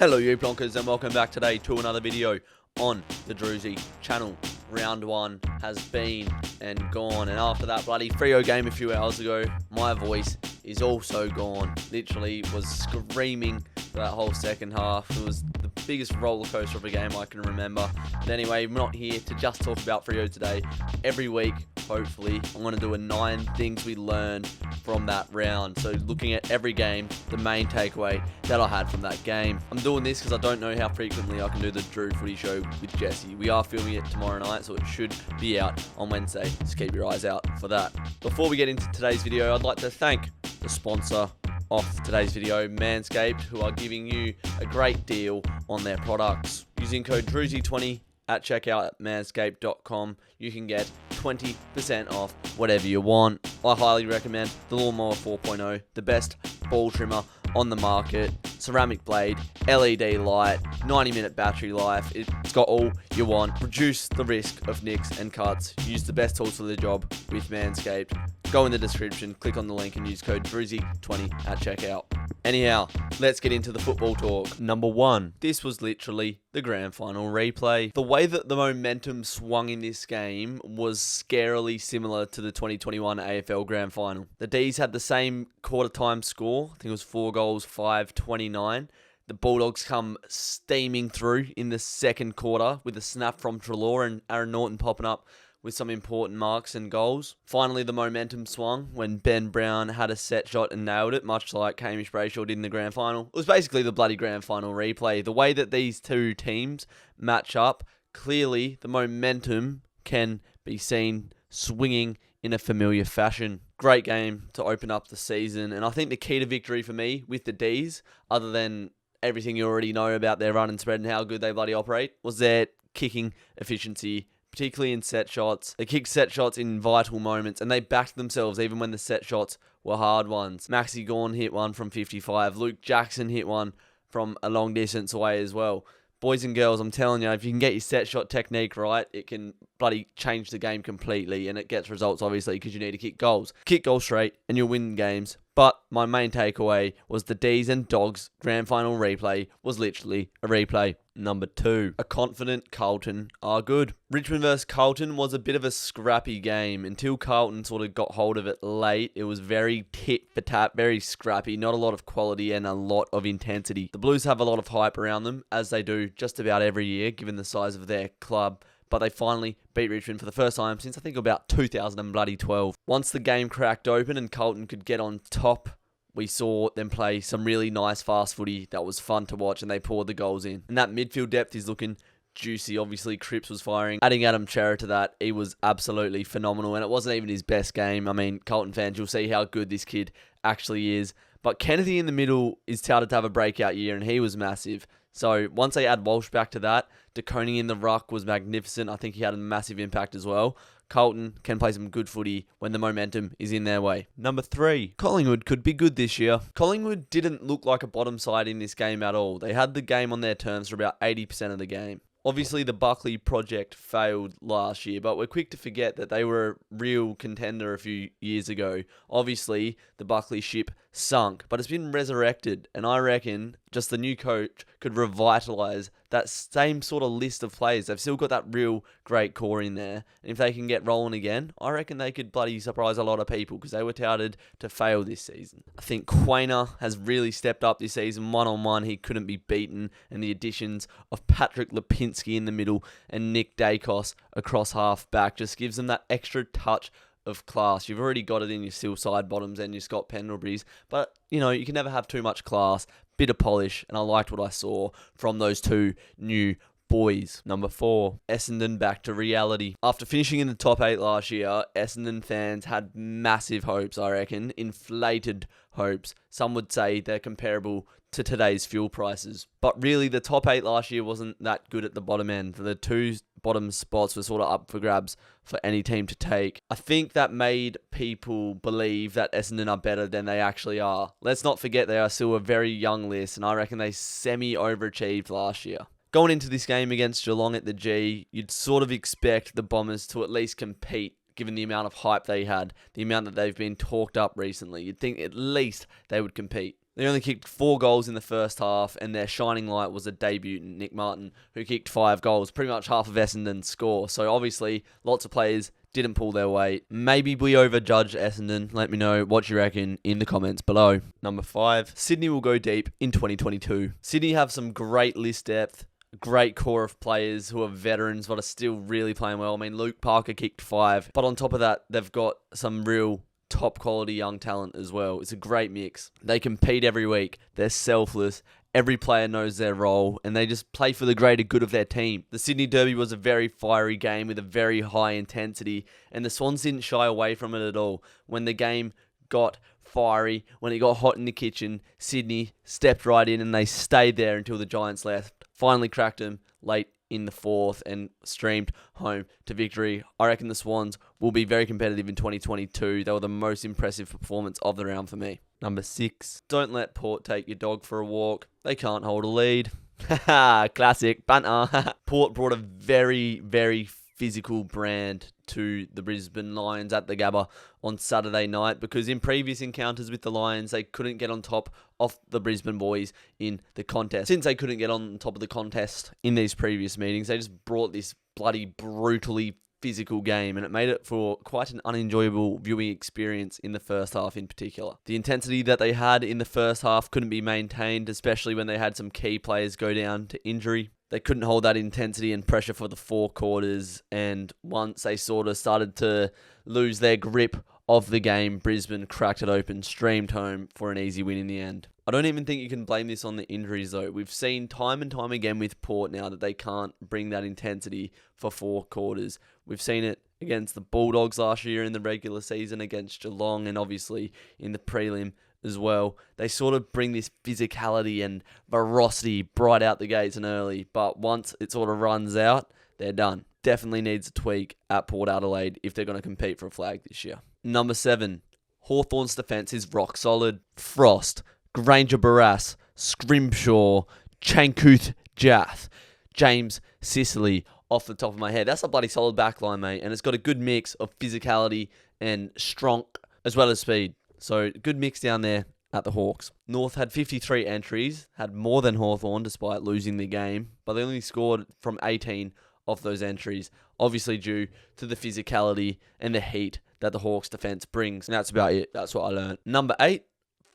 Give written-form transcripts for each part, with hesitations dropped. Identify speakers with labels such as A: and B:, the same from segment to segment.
A: Hello you plonkers and welcome back today to another video on the Drewzy channel. Round 1 has been and gone, and after that bloody Freo game a few hours ago, my voice is also gone. Literally was screaming for that whole second half. It was the biggest roller coaster of a game I can remember. But anyway, I'm not here to just talk about Freo today. Every week, hopefully, I'm going to do a 9 things we learned from that round. So looking at every game, the main takeaway that I had from that game. I'm doing this because I don't know how frequently I can do the Drew Footy Show with Jesse. We are filming it tomorrow night, so it should be out on Wednesday. So keep your eyes out for that. Before we get into today's video, I'd like to thank the sponsor of today's video, Manscaped, who are giving you a great deal on their products. Using code Drewzy20 at checkout at manscaped.com, you can get 20% off whatever you want. I highly recommend the Lawnmower 4.0, the best ball trimmer on the market. Ceramic blade, LED light, 90-minute battery life. It's got all you want. Reduce the risk of nicks and cuts. Use the best tools for the job with Manscaped. Go in the description, click on the link and use code Drewzy20 at checkout. Anyhow, let's get into the football talk. Number 1. This was literally the grand final replay. The way that the momentum swung in this game was scarily similar to the 2021 AFL grand final. The D's had the same quarter time score. I think it was 4 goals, 5-29. The Bulldogs come steaming through in the second quarter with a snap from Treloar and Aaron Norton popping up with some important marks and goals. Finally, the momentum swung when Ben Brown had a set shot and nailed it, much like Hamish Brayshaw did in the grand final. It was basically the bloody grand final replay. The way that these two teams match up, clearly the momentum can be seen swinging in a familiar fashion. Great game to open up the season, and I think the key to victory for me with the D's, other than everything you already know about their run and spread and how good they bloody operate, was their kicking efficiency, particularly in set shots. They kicked set shots in vital moments, and they backed themselves even when the set shots were hard ones. Maxi Gawn hit one from 55. Luke Jackson hit one from a long distance away as well. Boys and girls, I'm telling you, if you can get your set shot technique right, it can bloody change the game completely, and it gets results, obviously, because you need to kick goals. Kick goals straight, and you'll win games. But my main takeaway was the D's and Dogs grand final replay was literally a replay. Number 2, a confident Carlton are good. Richmond versus Carlton was a bit of a scrappy game until Carlton sort of got hold of it late. It was very tit for tat, very scrappy, not a lot of quality and a lot of intensity. The Blues have a lot of hype around them, as they do just about every year, given the size of their club. But they finally beat Richmond for the first time since I think about 2012. Once the game cracked open and Carlton could get on top, we saw them play some really nice fast footy that was fun to watch, and they poured the goals in. And that midfield depth is looking juicy. Obviously, Cripps was firing. Adding Adam Chera to that, he was absolutely phenomenal, and it wasn't even his best game. I mean, Carlton fans, you'll see how good this kid actually is. But Kennedy in the middle is touted to have a breakout year, and he was massive. So once they add Walsh back to that, DeConing in the ruck was magnificent. I think he had a massive impact as well. Carlton can play some good footy when the momentum is in their way. Number 3, Collingwood could be good this year. Collingwood didn't look like a bottom side in this game at all. They had the game on their terms for about 80% of the game. Obviously, the Buckley project failed last year, but we're quick to forget that they were a real contender a few years ago. Obviously, the Buckley ship sunk, but it's been resurrected, and I reckon just the new coach could revitalise that same sort of list of players. They've still got that real great core in there, and if they can get rolling again, I reckon they could bloody surprise a lot of people, because they were touted to fail this season. I think Quainer has really stepped up this season. One-on-one, he couldn't be beaten, and the additions of Patrick Lipinski in the middle and Nick Dacos across half-back just gives them that extra touch of class. You've already got it in your Still side bottoms and your Scott Pendleburys, but you know, you can never have too much class. Bit of polish, and I liked what I saw from those two new boys. Number 4, Essendon back to reality. After finishing in the top 8 last year, Essendon fans had massive hopes, I reckon, inflated hopes. Some would say they're comparable to today's fuel prices. But really, the top 8 last year wasn't that good at the bottom end. The 2 bottom spots were sort of up for grabs for any team to take. I think that made people believe that Essendon are better than they actually are. Let's not forget they are still a very young list, and I reckon they semi-overachieved last year. Going into this game against Geelong at the G, you'd sort of expect the Bombers to at least compete, given the amount of hype they had, the amount that they've been talked up recently. You'd think at least they would compete. They only kicked 4 goals in the first half, and their shining light was a debutant, Nick Martin, who kicked 5 goals, pretty much half of Essendon's score. So obviously, lots of players didn't pull their weight. Maybe we overjudged Essendon. Let me know what you reckon in the comments below. Number 5, Sydney will go deep in 2022. Sydney have some great list depth, great core of players who are veterans but are still really playing well. I mean, Luke Parker kicked 5, but on top of that, they've got some real top quality young talent as well. It's a great mix. They compete every week. They're selfless. Every player knows their role, and they just play for the greater good of their team. The Sydney Derby was a very fiery game with a very high intensity, and the Swans didn't shy away from it at all. When the game got fiery, when it got hot in the kitchen, Sydney stepped right in, and they stayed there until the Giants left. Finally cracked them late in the 4th and streamed home to victory. I reckon the Swans will be very competitive in 2022. They were the most impressive performance of the round for me. Number 6, don't let Port take your dog for a walk. They can't hold a lead. Haha, classic banter. Port brought a very, very physical brand to the Brisbane Lions at the Gabba on Saturday night, because in previous encounters with the Lions, they couldn't get on top of the Brisbane boys in the contest. Since they couldn't get on top of the contest in these previous meetings, they just brought this bloody brutally physical game, and it made it for quite an unenjoyable viewing experience in the first half in particular. The intensity that they had in the first half couldn't be maintained, especially when they had some key players go down to injury. They couldn't hold that intensity and pressure for the 4 quarters, and once they sort of started to lose their grip of the game, Brisbane cracked it open, streamed home for an easy win in the end. I don't even think you can blame this on the injuries though. We've seen time and time again with Port now that they can't bring that intensity for 4 quarters. We've seen it against the Bulldogs last year in the regular season, against Geelong, and obviously in the prelim as well. They sort of bring this physicality and ferocity bright out the gates and early, but once it sort of runs out, they're done. Definitely needs a tweak at Port Adelaide if they're going to compete for a flag this year. Number 7, Hawthorns' defence is rock solid. Frost, Granger Barras, Scrimshaw, Chankuth Jath, James Sicily off the top of my head. That's a bloody solid backline, mate, and it's got a good mix of physicality and strong as well as speed. So, good mix down there at the Hawks. North had 53 entries, had more than Hawthorn despite losing the game, but they only scored from 18 of those entries, obviously due to the physicality and the heat that the Hawks defence brings. And that's about it. That's what I learned. Number 8,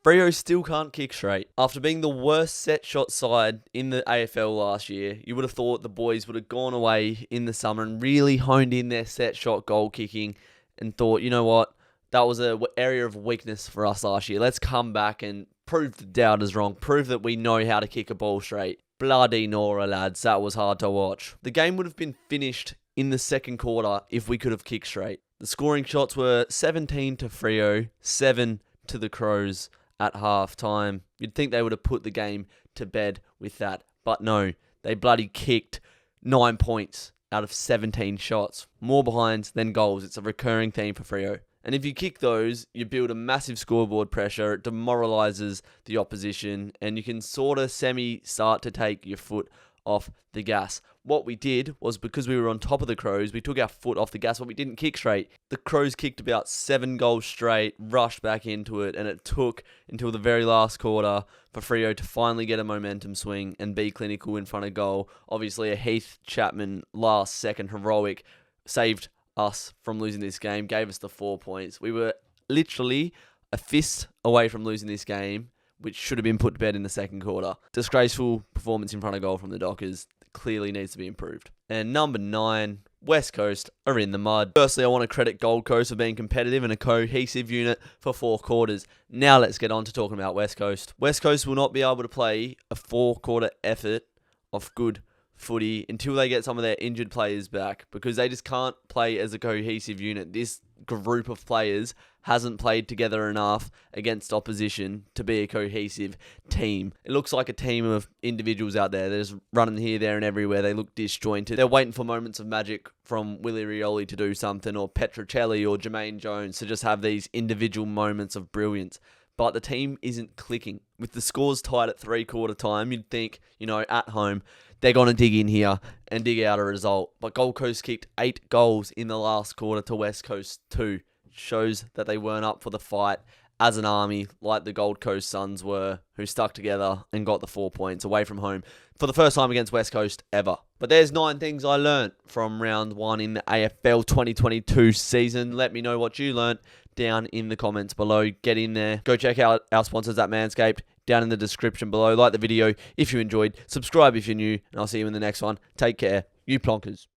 A: Freo still can't kick straight. After being the worst set shot side in the AFL last year, you would have thought the boys would have gone away in the summer and really honed in their set shot goal kicking and thought, you know what? That was an area of weakness for us last year. Let's come back and prove the doubters wrong. Prove that we know how to kick a ball straight. Bloody Nora, lads. That was hard to watch. The game would have been finished in the second quarter if we could have kicked straight. The scoring shots were 17 to Freo, 7 to the Crows at half time. You'd think they would have put the game to bed with that. But no, they bloody kicked 9 points out of 17 shots. More behinds than goals. It's a recurring theme for Freo. And if you kick those, you build a massive scoreboard pressure. It demoralises the opposition, and you can sort of start to take your foot off the gas. What we did was, because we were on top of the Crows, we took our foot off the gas, but we didn't kick straight. The Crows kicked about 7 goals straight, rushed back into it, and it took until the very last quarter for Freo to finally get a momentum swing and be clinical in front of goal. Obviously, a Heath Chapman last-second heroic saved us from losing this game, gave us the 4 points. We were literally a fist away from losing this game, which should have been put to bed in the second quarter. Disgraceful performance in front of goal from the Dockers. Clearly needs to be improved. And number 9, West Coast are in the mud. Firstly, I want to credit Gold Coast for being competitive and a cohesive unit for 4 quarters. Now let's get on to talking about West Coast. West Coast will not be able to play a 4-quarter effort of good footy until they get some of their injured players back, because they just can't play as a cohesive unit. This group of players hasn't played together enough against opposition to be a cohesive team. It looks like a team of individuals out there. They're just running here, there and everywhere. They look disjointed. They're waiting for moments of magic from Willie Rioli to do something, or Petrocelli or Jermaine Jones to just have these individual moments of brilliance. But the team isn't clicking. With the scores tied at 3-quarter time, you'd think, at home, they're going to dig in here and dig out a result. But Gold Coast kicked 8 goals in the last quarter to West Coast 2. Shows that they weren't up for the fight as an army, like the Gold Coast Suns were, who stuck together and got the 4 points away from home for the first time against West Coast ever. But there's 9 things I learnt from round 1 in the AFL 2022 season. Let me know what you learnt down in the comments below. Get in there. Go check out our sponsors at Manscaped down in the description below. Like the video if you enjoyed. Subscribe if you're new. And I'll see you in the next one. Take care. You plonkers.